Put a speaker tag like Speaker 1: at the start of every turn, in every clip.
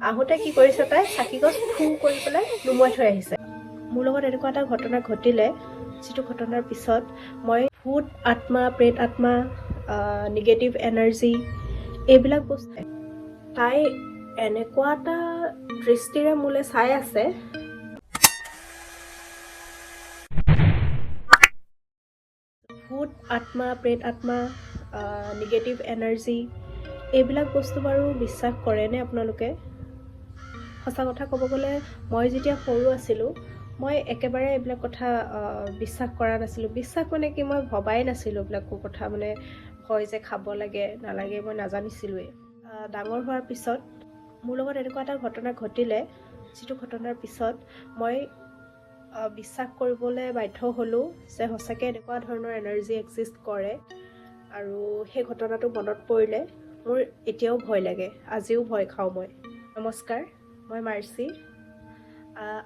Speaker 1: আহোঁতে কি কৰিছে তাই চাকিগছ ফু কৰি পেলাই নুমুৱাই থৈ আহিছে। মোৰ লগত এনেকুৱা এটা ঘটনা ঘটিলে, যিটো ঘটনাৰ পিছত মই ভূত আত্মা, প্ৰেত আত্মা, নিগেটিভ এনাৰ্জি এইবিলাক বস্তু তাই এনেকুৱা এটা দৃষ্টিৰে মোলৈ চাই আছে। ভূত আত্মা, প্ৰেত আত্মা, নিগেটিভ এনাৰ্জি এইবিলাক বস্তু বাৰু বিশ্বাস কৰেনে আপোনালোকে? সঁচা কথা ক'ব গ'লে মই যেতিয়া সৰু আছিলোঁ, মই একেবাৰে এইবিলাক কথা বিশ্বাস কৰা নাছিলোঁ। বিশ্বাস মানে কি, মই ভবাই নাছিলোঁ এইবিলাক কথা, মানে হয় যে খাব লাগে নালাগে মই নাজানিছিলোঁৱেই। ডাঙৰ হোৱাৰ পিছত মোৰ লগত এনেকুৱা এটা ঘটনা ঘটিলে, যিটো ঘটনাৰ পিছত মই বিশ্বাস কৰিবলৈ বাধ্য হ'লোঁ যে সঁচাকৈ এনেকুৱা ধৰণৰ এনাৰ্জি এক্সিষ্ট কৰে। আৰু সেই ঘটনাটো মনত পৰিলে মোৰ এতিয়াও ভয় লাগে, আজিও ভয় খাওঁ মই। নমস্কাৰ, মই মাৰ্চি।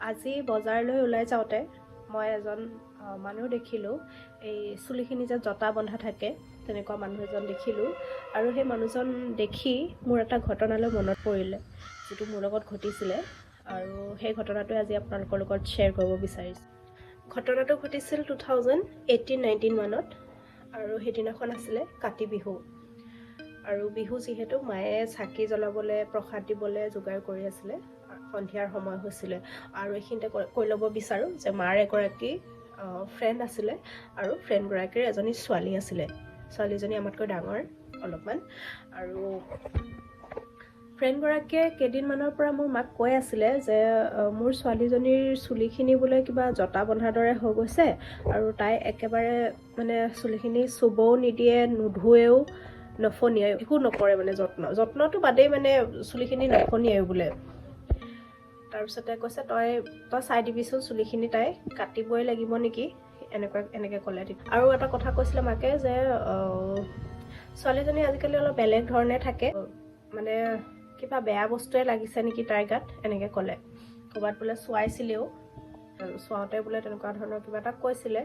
Speaker 1: আজি বজাৰলৈ ওলাই যাওঁতে মই এজন মানুহ দেখিলোঁ। এই চুলিখিনি যে জটা বন্ধা থাকে তেনেকুৱা মানুহ এজন দেখিলোঁ। আৰু সেই মানুহজন দেখি মোৰ এটা ঘটনালৈ মনত পৰিলে, যিটো মোৰ লগত ঘটিছিলে। আৰু সেই ঘটনাটোৱে আজি আপোনালোকৰ লগত শ্বেয়াৰ কৰিব বিচাৰিছোঁ। ঘটনাটো ঘটিছিল 2018-19 মানত, আৰু সেইদিনাখন আছিলে কাতি বিহু। আৰু বিহু যিহেতু মায়ে চাকি জ্বলাবলৈ, প্ৰসাদ দিবলৈ যোগাৰ কৰি আছিলে, সন্ধিয়াৰ সময় হৈছিলে। আৰু এইখিনিতে কৈ ল'ব বিচাৰোঁ যে মাৰ এগৰাকী ফ্ৰেণ্ড আছিলে, আৰু ফ্ৰেণ্ডগৰাকীৰ এজনী ছোৱালী আছিলে। ছোৱালীজনী আমাতকৈ ডাঙৰ অলপমান। আৰু ফ্ৰেণ্ডগৰাকীয়ে কেইদিনমানৰ পৰা মোৰ মাক কৈ আছিলে যে মোৰ ছোৱালীজনীৰ চুলিখিনি বোলে কিবা জটা বন্ধাৰ দৰে হৈ গৈছে, আৰু তাই একেবাৰে মানে চুলিখিনি চুবও নিদিয়ে, নুধুৱেও, নফনিয়াই, একো নকৰে মানে যত্নটো বাদেই, মানে চুলিখিনি নফনিয়াই বোলে। তাৰপিছতে কৈছে তই চাই দিবিচোন চুলিখিনি, তাই কাটিবই লাগিব নেকি, এনেকৈ ক'লে। আৰু এটা কথা কৈছিলে মাকে যে ছোৱালীজনী আজিকালি অলপ বেলেগ ধৰণে থাকে, মানে কিবা বেয়া বস্তুৱে লাগিছে নেকি তাইৰ গাত, এনেকৈ ক'লে। ক'ৰবাত বোলে চোৱাইছিলেও, চোৱাওঁতে বোলে তেনেকুৱা ধৰণৰ কিবা এটা কৈছিলে।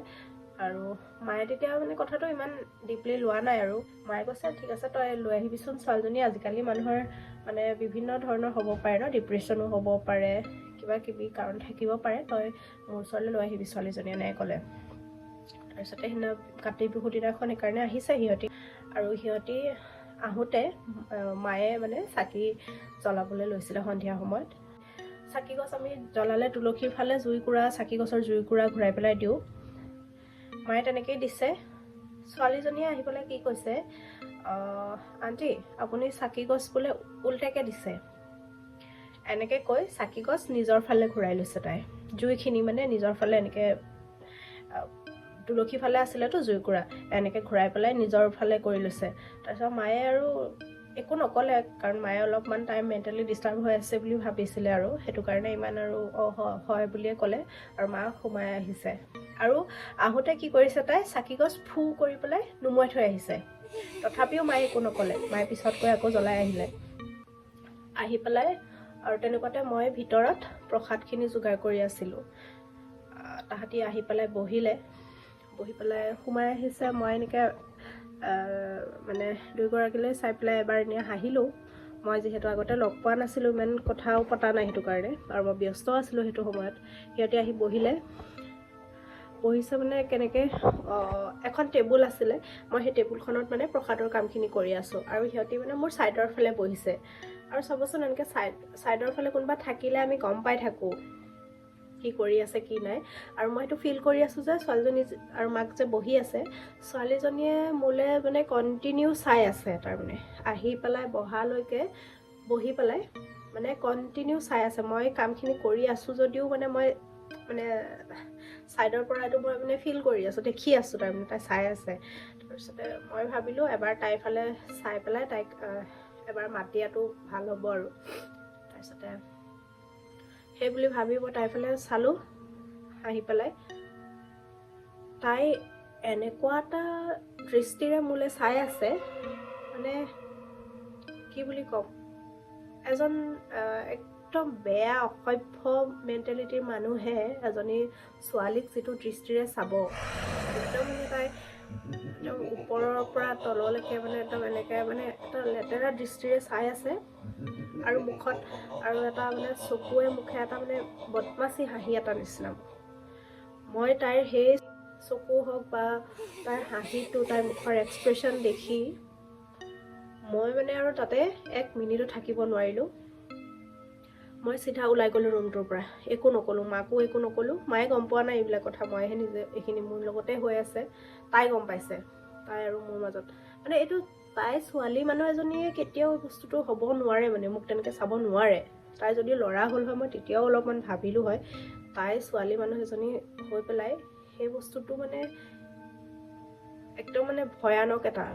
Speaker 1: আৰু মায়ে তেতিয়া মানে কথাটো ইমান ডিপলি লোৱা নাই। আৰু মায়ে কৈছে ঠিক আছে তই লৈ আহিবিচোন ছোৱালীজনী, আজিকালি মানুহৰ মানে বিভিন্ন ধৰণৰ হ'ব পাৰে ন, ডিপ্ৰেশ্যনো হ'ব পাৰে, কিবা কিবি কাৰণ থাকিব পাৰে, তই মোৰ ওচৰলৈ লৈ আহিবি ছোৱালীজনী, এনেকৈ ক'লে। তাৰপিছতে সেইদিনা কাতি বিহুৰ দিনাখন সেইকাৰণে আহিছে সিহঁতি। আৰু সিহঁতি আহোঁতে মায়ে মানে চাকি জ্বলাবলৈ লৈছিলে সন্ধিয়া সময়ত। চাকি গছ আমি জ্বলালে তুলসীৰ ফালে জুইকুৰা, চাকি গছৰ জুইকুৰা ঘূৰাই পেলাই দিওঁ। মায়ে তেনেকেই দিছে। ছোৱালীজনীয়ে আহি পেলাই কি কৈছে, আণ্টি আপুনি চাকি গছ বোলে উল্টাকৈ দিছে, এনেকৈ কৈ চাকি গছ নিজৰ ফালে ঘূৰাই লৈছে তাই। জুইখিনি মানে নিজৰ ফালে এনেকৈ, তুলসী ফালে আছিলেতো জুইকুৰা, এনেকৈ ঘূৰাই পেলাই নিজৰ ফালে কৰি লৈছে। তাৰপিছত মায়ে আৰু একো নক'লে, কাৰণ মায়ে অলপমান টাইম মেণ্টেলি ডিষ্টাৰ্ব হৈ আছে বুলি ভাবিছিলে, আৰু সেইটো কাৰণে ইমান আৰু হয় বুলিয়ে ক'লে। আৰু মা সোমাই আহিছে। আৰু আহোঁতে কি কৰিছে, তাই চাকি গছ ফু কৰি পেলাই নুমুৱাই থৈ আহিছে। তথাপিও মায়ে একো নক'লে। মায়ে পিছত গৈ আকৌ জ্বলাই আহিলে। আহি পেলাই আৰু তেনেকুৱাতে মই ভিতৰত প্ৰসাদখিনি যোগাৰ কৰি আছিলোঁ। তাহাঁতি আহি পেলাই বহি পেলাই সোমাই আহিছে। মই এনেকৈ মানে দুয়োগৰাকীলৈ চাই পেলাই এবাৰ এনেই হাঁহিলোঁ। মই যিহেতু আগতে লগ পোৱা নাছিলোঁ, ইমান কথাও পতা নাই সেইটো কাৰণে, আৰু মই ব্যস্ত আছিলোঁ সেইটো সময়ত। সিহঁতে আহি বহিছে মানে কেনেকৈ, এখন টেবুল আছিলে, মই সেই টেবুলখনত মানে প্ৰসাদৰ কামখিনি কৰি আছোঁ, আৰু সিহঁতি মানে মোৰ ছাইডৰ ফালে বহিছে। আৰু চাবচোন এনেকৈ ছাইডৰ ফালে কোনোবা থাকিলে আমি গম পাই থাকোঁ কি কৰি আছে কি নাই। আৰু মই সেইটো ফিল কৰি আছোঁ যে ছোৱালীজনী আৰু মাক যে বহি আছে, ছোৱালীজনীয়ে মোলৈ মানে কণ্টিনিউ চাই আছে। তাৰমানে আহি পেলাই বহালৈকে বহি পেলাই মানে কণ্টিনিউ চাই আছে। মই কামখিনি কৰি আছোঁ যদিও মানে মই মানে ছাইডৰ পৰা এইটো মই মানে ফিল কৰি আছোঁ, দেখি আছোঁ, তাৰমানে তাই চাই আছে। তাৰপিছতে মই ভাবিলোঁ এবাৰ তাইৰ ফালে চাই পেলাই তাইক এবাৰ মাত দিয়াটো ভাল হ'ব আৰু। তাৰপিছতে সেই বুলি ভাবি মই তাইৰ ফালে চালোঁ। আহি পেলাই তাই এনেকুৱা এটা দৃষ্টিৰে মোলৈ চাই আছে, মানে কি বুলি ক'ম, এজন একদম বেয়া অসভ্য মেণ্টেলিটিৰ মানুহে এজনী ছোৱালীক যিটো দৃষ্টিৰে চাব, একদম মানে তাই একদম ওপৰৰ পৰা তললৈকে মানে একদম এনেকৈ মানে এটা লেতেৰা দৃষ্টিৰে চাই আছে। আৰু মুখত আৰু এটা মানে চকুৱে মুখে এটা মানে বদমাচি হাঁহি এটা নিচিনা। মই তাইৰ সেই চকু হওক বা তাইৰ হাঁহিটো, তাইৰ মুখৰ এক্সপ্ৰেশ্যন দেখি মই মানে আৰু তাতে 1 মিনিটো থাকিব নোৱাৰিলোঁ। মই চিধা ওলাই গ'লোঁ ৰুমটোৰ পৰা। একো নক'লোঁ, মাকো একো নক'লোঁ। মায়ে গম পোৱা নাই এইবিলাক কথা, মইহে নিজে, এইখিনি মোৰ লগতে হৈ আছে। তাই গম পাইছে, তাই আৰু মোৰ মাজত মানে এইটো, তাই ছোৱালী মানুহ এজনীয়ে কেতিয়াও বস্তুটো হ'ব নোৱাৰে, মানে মোক তেনেকৈ চাব নোৱাৰে। তাই যদি ল'ৰা হ'ল হয় মই তেতিয়াও অলপমান ভাবিলোঁ হয়। তাই ছোৱালী মানুহ এজনী হৈ পেলাই সেই বস্তুটো মানে একদম মানে ভয়ানক এটা।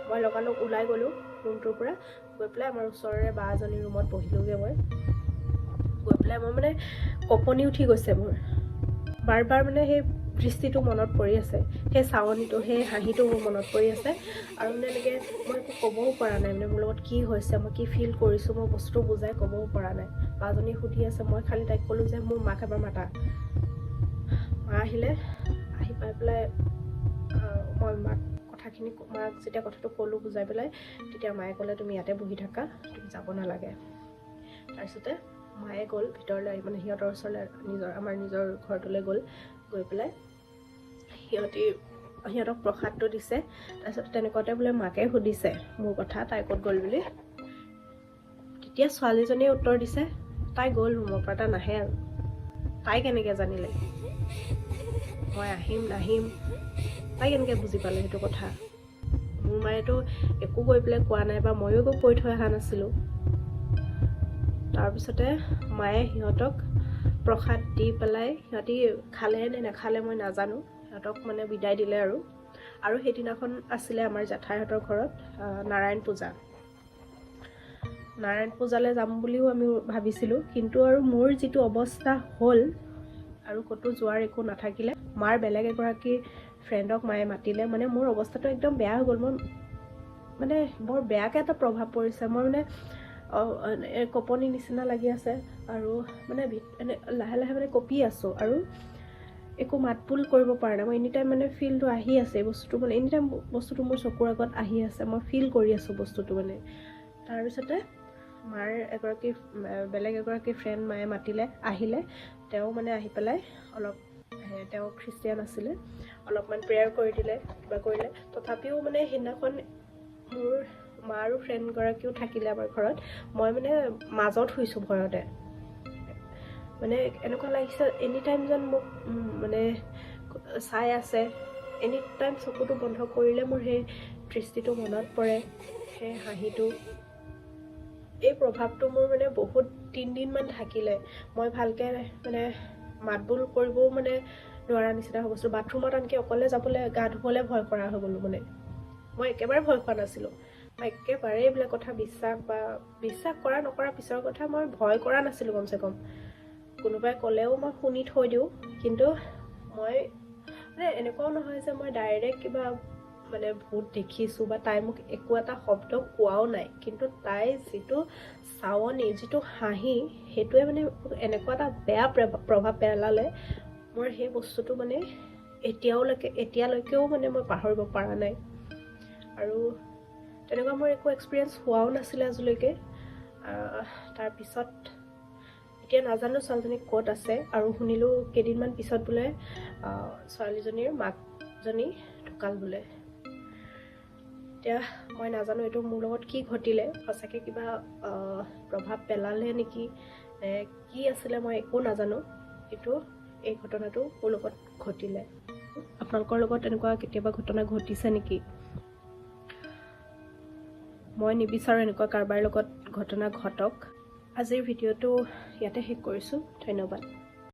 Speaker 1: মই লগালগ ওলাই গ'লোঁ ৰুমটোৰ পৰা, গৈ পেলাই আমাৰ ওচৰৰে বা এজনীৰ ৰুমত বহিলোঁগৈ। মই গৈ পেলাই মই মানে কঁপনি উঠি গৈছে মোৰ। বাৰ বাৰ মানে সেই দৃষ্টিটো মনত পৰি আছে, সেই চাৱনিটো, সেই হাঁহিটো মোৰ মনত পৰি আছে। আৰু মানে এনেকৈ মই একো ক'বও পৰা নাই, মানে মোৰ লগত কি হৈছে, মই কি ফিল কৰিছোঁ, মই বস্তুটো বুজাই ক'বও পৰা নাই। বাজনী সুধি আছে, মই খালি তাইক ক'লোঁ যে মোৰ মাক এবাৰ মাতা। মা আহিলে, আহি পাই পেলাই মই মাক যেতিয়া কথাটো ক'লোঁ বুজাই পেলাই, তেতিয়া মায়ে ক'লে তুমি ইয়াতে বহি থাকা, তুমি যাব নালাগে। তাৰপিছতে মায়ে গ'ল ভিতৰলৈ, মানে সিহঁতৰ ওচৰলৈ, আমাৰ নিজৰ ঘৰটোলৈ গ'ল। গৈ পেলাই সিহঁতক প্ৰসাদটো দিছে। তাৰপিছত তেনেকুৱাতে বোলে মাকে সুধিছে মোৰ কথা, তাই ক'ত গ'ল বুলি। তেতিয়া ছোৱালীজনীয়ে উত্তৰ দিছে, তাই গ'ল ৰুমৰ পৰা, তাই নাহে আৰু। তাই কেনেকৈ জানিলে মই আহিম নাহিম, তাই কেনেকৈ বুজি পালে সেইটো কথা? মোৰ মায়েতো একো কৈ পেলাই কোৱা নাই, বা ময়ো একো কৈ থৈ অহা নাছিলোঁ। তাৰপিছতে মায়ে সিহঁতক প্ৰসাদ দি পেলাই, সিহঁতি খালে নে নাখালে মই নাজানো, সিহঁতক মানে বিদায় দিলে আৰু। আৰু সেইদিনাখন আছিলে আমাৰ জেঠাইহঁতৰ ঘৰত নাৰায়ণ পূজা। নাৰায়ণ পূজালৈ যাম বুলিও আমি ভাবিছিলোঁ, কিন্তু আৰু মোৰ যিটো অৱস্থা হ'ল আৰু ক'তো যোৱাৰ একো নাথাকিলে, মাৰ বেলেগ এগৰাকী ফ্ৰেণ্ডক মায়ে মাতিলে। মানে মোৰ অৱস্থাটো একদম বেয়া হৈ গ'ল। মই মানে বৰ বেয়াকৈ এটা প্ৰভাৱ পৰিছে। মই মানে কঁপনি নিচিনা লাগি আছে, আৰু মানে এনে লাহে লাহে মানে কঁপি আছোঁ, আৰু একো মাতবোল কৰিব পৰা নাই। মই এনি টাইম মানে ফিলটো আহি আছে, বস্তুটো মানে এনি টাইম বস্তুটো মোৰ চকুৰ আগত আহি আছে, মই ফিল কৰি আছোঁ বস্তুটো মানে। তাৰপিছতে মাৰ বেলেগ এগৰাকী ফ্ৰেণ্ড মায়ে মাতিলে, আহিলে। তেওঁ মানে আহি পেলাই অলপ, তেওঁ খ্ৰীষ্টিয়ান আছিলে, অলপমান প্ৰেয়াৰ কৰি দিলে, কিবা কৰিলে। তথাপিও মানে সেইদিনাখন মোৰ মা আৰু ফ্ৰেণ্ডগৰাকীও থাকিলে আমাৰ ঘৰত। মই মানে মাজত শুইছোঁ ভয়তে। মানে এনেকুৱা লাগিছে এনি টাইম যেন মোক মানে চাই আছে। এনি টাইম চকুটো বন্ধ কৰিলে মোৰ সেই দৃষ্টিটো মনত পৰে, সেই হাঁহিটো। এই প্ৰভাৱটো মোৰ মানে বহুত 3 দিনমান থাকিলে। মই ভালকৈ মানে মাতবোল কৰিবও মানে নোৱাৰা নিচিনা হৈ গৈছিলোঁ। বাথৰুমত আনকি অকলে যাবলৈ, গা ধুবলৈ ভয় কৰা হৈ গ'লোঁ। মানে মই একেবাৰে ভয় খোৱা নাছিলোঁ। মই একেবাৰে এইবিলাক কথা বিশ্বাস কৰা নকৰা পিছৰ কথা, মই ভয় কৰা নাছিলোঁ কমচে কম। কোনোবাই ক'লেও মই শুনি থৈ দিওঁ, কিন্তু মই মানে এনেকুৱাও নহয় যে মই ডাইৰেক্ট কিবা মানে ভূত দেখিছোঁ, বা তাই মোক একো এটা শব্দ কোৱাও নাই। কিন্তু তাই যিটো চাৱনি, যিটো হাঁহি, সেইটোৱে মানে এনেকুৱা এটা বেয়া প্ৰভাৱ পেলালে। মোৰ সেই বস্তুটো মানে এতিয়ালৈকেও মানে মই পাহৰিব পৰা নাই। আৰু তেনেকুৱা মোৰ একো এক্সপিৰিয়েঞ্চ হোৱাও নাছিলে আজিলৈকে। তাৰপিছত এতিয়া নাজানো ছোৱালীজনী ক'ত আছে, আৰু শুনিলোঁ কেইদিনমান পিছত বোলে ছোৱালীজনীৰ মাকজনী ঢুকাল বোলে। এতিয়া মই নাজানো এইটো মোৰ লগত কি ঘটিলে, সঁচাকৈ কিবা প্ৰভাৱ পেলালে নেকি, কি আছিলে মই একো নাজানো। কিন্তু এই ঘটনাটো মোৰ লগত ঘটিলে। আপোনালোকৰ লগত এনেকুৱা কেতিয়াবা ঘটনা ঘটিছে নেকি? মই নিবিচাৰোঁ এনেকুৱা কাৰোবাৰ লগত ঘটনা ঘটক। আজিৰ ভিডিঅ'টো ইয়াতে শেষ কৰিছোঁ। ধন্যবাদ।